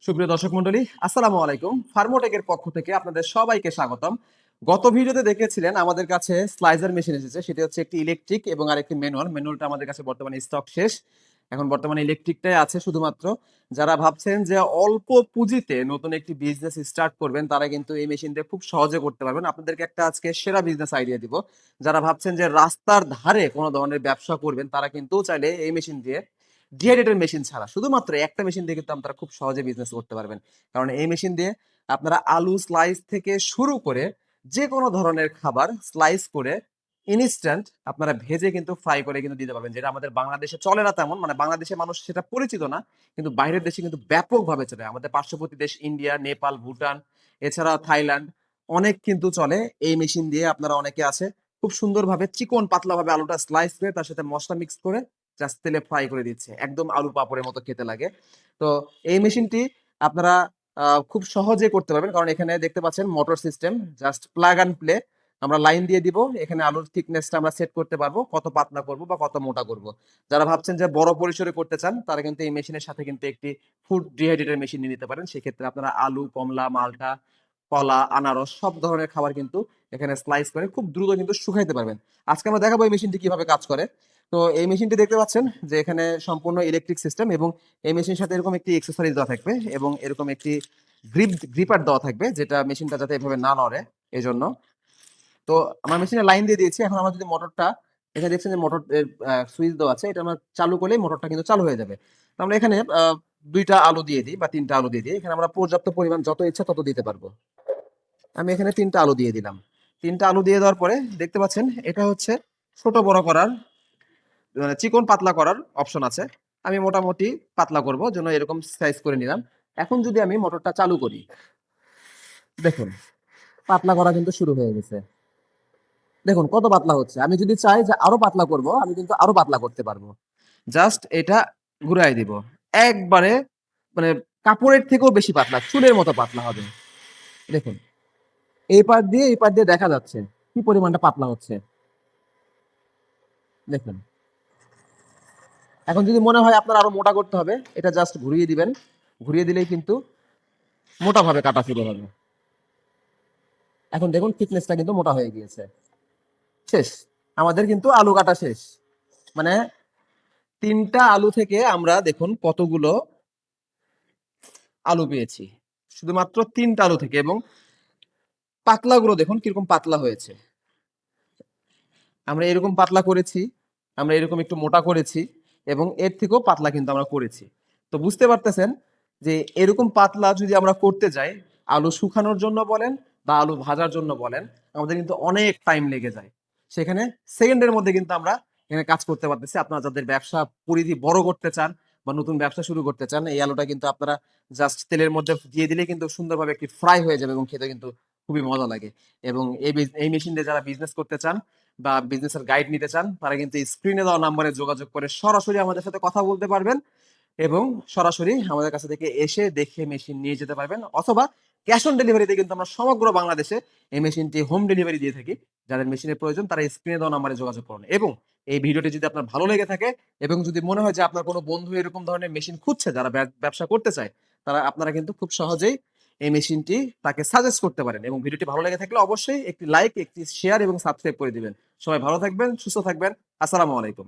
সুপ্রিয় দর্শক মন্ডলী, আসসালামু আলাইকুম। ফার্মোটেকের পক্ষ থেকে আপনাদের সবাইকে স্বাগতম। গত ভিডিওতে দেখেছিলেন আমাদের কাছে স্লাইসার মেশিন এসেছে। সেটি হচ্ছে একটি ইলেকট্রিক এবং আরেকটি ম্যানুয়াল। ম্যানুয়ালটা আমাদের কাছে বর্তমানে স্টক শেষ। এখন বর্তমানে ইলেকট্রিকটাই আছে শুধুমাত্র। যারা ভাবছেন যে অল্প পুঁজিতে নতুন একটি বিজনেস স্টার্ট করবেন, তারা কিন্তু এই মেশিন দিয়ে খুব সহজে করতে পারবেন। আপনাদেরকে একটা আজকে সেরা বিজনেস আইডিয়া দিব। যারা ভাবছেন যে রাস্তার ধারে কোনো ধরনের ব্যবসা করবেন, তারা কিন্তু চাইলে এই মেশিন দিয়ে ডিহাইড্রেটের মেশিন ছাড়া শুধুমাত্র একটা মেশিন দিয়ে কিন্তু আপনারা খুব সহজে বিজনেস করতে পারবেন। কারণ এই মেশিন দিয়ে আপনারা আলু স্লাইস থেকে শুরু করে যে কোনো ধরনের খাবার স্লাইস করে ইনস্ট্যান্ট আপনারা ভেজে কিন্তু ফ্রাই করে কিন্তু দিতে পারবেন, যেটা আমাদের বাংলাদেশে চলে না তেমন, মানে বাংলাদেশের মানুষ সেটা পরিচিত না, কিন্তু বাইরের দেশে কিন্তু ব্যাপকভাবে চলে। আমাদের পার্শ্ববর্তী দেশ ইন্ডিয়া, নেপাল, ভুটান, এছাড়া থাইল্যান্ড অনেক কিন্তু চলে এই মেশিন দিয়ে। আপনারা অনেকে আছে খুব সুন্দরভাবে চিকন পাতলাভাবে আলুটা স্লাইস করে তার সাথে মশলা মিক্স করে জাস্ট তেলে ফ্রাই করে দিচ্ছে, একদম আলু পাপড়ের মতো খেতে লাগে। তো এই মেশিনটি আপনারা খুব সহজে করতে পারবেন, কারণ এখানে দেখতে পাচ্ছেন motor system, just plug and play. আমরা লাইন দিয়ে দিব, এখানে আলুর থিকনেসটা আমরা সেট করতে পারবো, কত পাতলা করব বা কত মোটা করব। যারা ভাবছেন যে বড় পরিসরে করতে চান, তারা কিন্তু এই মেশিনের সাথে কিন্তু একটি ফুড ডিহাইড্রেটর মেশিন নিয়ে নিতে পারেন। সেক্ষেত্রে আপনারা আলু, কমলা, মালটা, কলা, আনারস সব ধরনের খাবার কিন্তু এখানে স্লাইস করে খুব দ্রুত কিন্তু শুকাইতে পারবেন। আজকে আমরা দেখাবো এই মেশিনটি কিভাবে কাজ করে। তো এই মেশিনটি দেখতে পাচ্ছেন যে এখানে সম্পূর্ণ ইলেকট্রিক সিস্টেম, এবং এই মেশিনের সাথে এরকম একটি এক্সেসরিজ দেওয়া থাকবে এবং এরকম একটি গ্রিপার দেওয়া থাকবে, যেটা মেশিনটা যাতে এভাবে না নড়ে এই জন্য। তো আমরা মেশিনে লাইন দিয়ে দিয়েছি। এখন আমরা যদি মোটরটা, এখানে দেখছেন যে মোটর সুইচ দেওয়া আছে, এটা আমরা চালু করলেই মোটরটা কিন্তু চালু হয়ে যাবে। তো আমরা এখানে দুইটা আলু দিয়ে দিই বা তিনটা আলু দিয়ে দিই। এখানে আমরা পর্যাপ্ত পরিমাণ যত ইচ্ছা তত দিতে পারবো। আমি এখানে তিনটা আলু দিয়ে দিলাম। তিনটা আলু দিয়ে দেওয়ার পরে দেখতে পাচ্ছেন এটা হচ্ছে ছোট বড় করার, মানে চিকন পাতলা করার অপশন আছে। আমি মোটামুটি পাতলা করব জন্য এরকম সাইজ করে নিলাম। এখন যদি আমি মোটরটা চালু করি, দেখুন পাতলা করা কিন্তু শুরু হয়ে গেছে। দেখুন কত পাতলা হচ্ছে। আমি যদি চাই যে আরো পাতলা করব, আমি কিন্তু আরো পাতলা করতে পারবো। জাস্ট এটা ঘুরাই দিব, একবারে মানে কাপড়ের থেকেও বেশি পাতলা, চুলের মতো পাতলা হবে। দেখুন এই পার দিয়ে দেখা যাচ্ছে কি পরিমাণটা পাতলা হচ্ছে। দেখুন এখন যদি মনে হয় আপনার আরো মোটা করতে হবে, এটা জাস্ট ঘুরিয়ে দিবেন। ঘুরিয়ে দিলেই কিন্তু মোটা ভাবে কাটা শুরু হবে। এখন দেখুন থিকনেসটা কিন্তু মোটা হয়ে গিয়েছে। শেষ, আমাদের কিন্তু আলু কাটা শেষ। মানে তিনটা আলু থেকে আমরা দেখুন কতগুলো আলু পেয়েছি, শুধুমাত্র তিনটা আলু থেকে। এবং পাতলাগুলো দেখুন কিরকম পাতলা হয়েছে। আমরা এরকম পাতলা করেছি, আমরা এরকম একটু মোটা করেছি, এবং এর থেকেও পাতলা কিন্তু আমরা করেছি। তো বুঝতে পারতেছেন যে এরকম পাতলা যদি আমরা করতে যাই, আলু শুকানোর জন্য বলেন বা আলু ভাজার জন্য বলেন, আমাদের কিন্তু অনেক টাইম লেগে যায়। সেখানে সেকেন্ডের মধ্যে কিন্তু আমরা এখানে কাজ করতে পারতেছি। আপনারা যাদের ব্যবসা পরিধি বড় করতে চান বা নতুন ব্যবসা শুরু করতে চান, এই আলুটা কিন্তু আপনারা জাস্ট তেলের মধ্যে দিয়ে দিলে কিন্তু সুন্দরভাবে একটি ফ্রাই হয়ে যাবে এবং খেতে কিন্তু খুবই মজা লাগে। এবং এই মেশিন দিয়ে যারা বিজনেস করতে চান বা বিজনেসের গাইড নিতে চান, তারা কিন্তু স্ক্রিনে দেওয়া নাম্বারে যোগাযোগ করে সরাসরি আমাদের সাথে কথা বলতে পারবেন এবং সরাসরি আমাদের কাছে থেকে এসে দেখে মেশিন নিয়ে যেতে পারবেন। অথবা ক্যাশ অন ডেলিভারিতে কিন্তু আমরা সমগ্র বাংলাদেশে এই মেশিনটি হোম ডেলিভারি দিয়ে থাকি। যাদের মেশিনের প্রয়োজন তারা স্ক্রিনে দেওয়া নাম্বারে যোগাযোগ করুন। এবং এই ভিডিওটি যদি আপনার ভালো লেগে থাকে এবং যদি মনে হয় যে আপনার কোনো বন্ধু এরকম ধরনের মেশিন খুঁজছে যারা ব্যবসা করতে চায়, তারা আপনারা কিন্তু খুব সহজেই এই মেশিনটি তাকে সাজেস্ট করতে পারেন। এবং ভিডিওটি ভালো লেগে থাকলে অবশ্যই একটি লাইক, একটি শেয়ার এবং সাবস্ক্রাইব করে দিবেন। সবাই ভালো থাকবেন, সুস্থ থাকবেন। আসসালামু আলাইকুম।